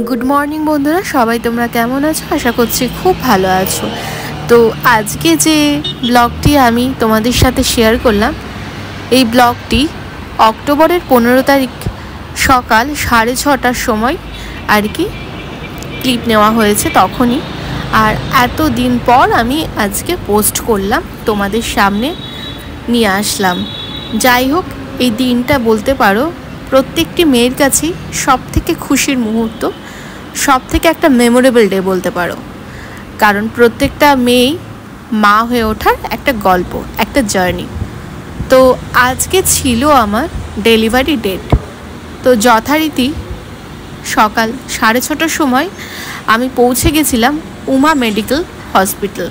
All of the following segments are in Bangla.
गुड मर्निंग बंधुरा सबाई तोमरा केमन आछो आशा करछि खूब भालो आछो। तो आज के जे ब्लगटी आमी तोमादेर साथे शेयर करलाम এই ব্লগটি অক্টোবরের 15 তারিখ সকাল 6:30টার সময় আর কি ক্লিপ নেওয়া হয়েছে তখনই। আর এত দিন পর আমি আজকে পোস্ট করলাম, তোমাদের সামনে নিয়ে আসলাম। যাই হোক, এই দিনটা বলতে পারো প্রত্যেকটি মেয়ের কাছেই সবথেকে খুশির মুহূর্ত, সবথেকে একটা মেমোরেবল ডে বলতে পারো। কারণ প্রত্যেকটা মেয়েই মা হয়ে ওঠার একটা গল্প, একটা জার্নি। তো আজকে ছিল আমার ডেলিভারি ডেট। তো যথারীতি সকাল 6:30টার সময় আমি পৌঁছে গেছিলাম উমা মেডিকেল হসপিটাল।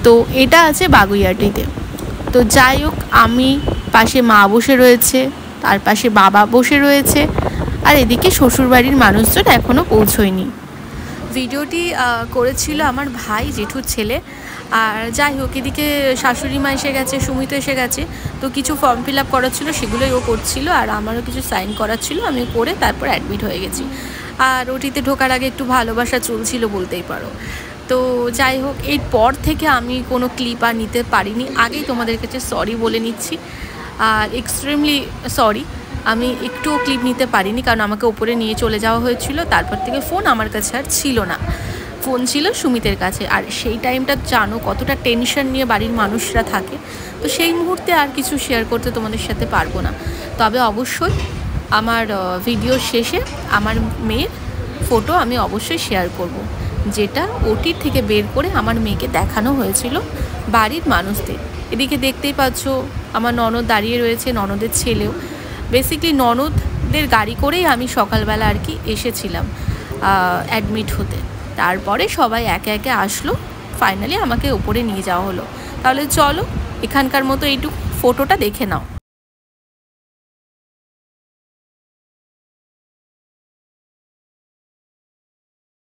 তো এটা আছে বাগুইআটিতে। তো যাই হোক, আমি পাশে মা বসে রয়েছে, তার পাশে বাবা বসে রয়েছে, আর এদিকে শ্বশুরবাড়ির মানুষজন এখনও পৌঁছয়নি। ভিডিওটি করেছিল আমার ভাই, জেঠুর ছেলে। আর যাই হোক, এদিকে শাশুড়ি মা এসে গেছে, সুমিত এসে গেছে। তো কিছু ফর্ম ফিল আপ করার ছিল, সেগুলোই ও করছিল, আর আমারও কিছু সাইন করার ছিল, আমি করে তারপর অ্যাডমিট হয়ে গেছি। আর ওটিতে ঢোকার আগে একটু ভালোবাসা চলছিল বলতেই পারো। তো যাই হোক, এরপর থেকে আমি কোনো ক্লিপ আর নিতে পারিনি। আগেই তোমাদের কাছে সরি বলে নিচ্ছি, আর এক্সট্রিমলি সরি। আমি একটুও ক্লিপ নিতে পারিনি, কারণ আমাকে ওপরে নিয়ে চলে যাওয়া হয়েছিল। তারপর থেকে ফোন আমার কাছে আর ছিল না, ফোন ছিল সুমিতের কাছে। আর সেই টাইমটা জানো কতটা টেনশন নিয়ে বাড়ির মানুষরা থাকে। তো সেই মুহূর্তে আর কিছু শেয়ার করতে তোমাদের সাথে পারবো না। তবে অবশ্যই আমার ভিডিও শেষে আমার মেয়ের ফটো আমি অবশ্যই শেয়ার করব, যেটা ওটির থেকে বের করে আমার মেয়েকে দেখানো হয়েছিল বাড়ির মানুষদের। এদিকে দেখতেই পাচ্ছ আমার ননদ দাঁড়িয়ে রয়েছে, ননদের ছেলেও। বেসিক্যালি ননদদের গাড়ি করেই আমি সকালবেলা আর কি এসেছিলাম অ্যাডমিট হতে। তারপরে সবাই একে একে আসলো, ফাইনালি আমাকে ওপরে নিয়ে যাওয়া হলো। তাহলে চলো এখানকার মতো এইটুকু ফটোটা দেখে নাও।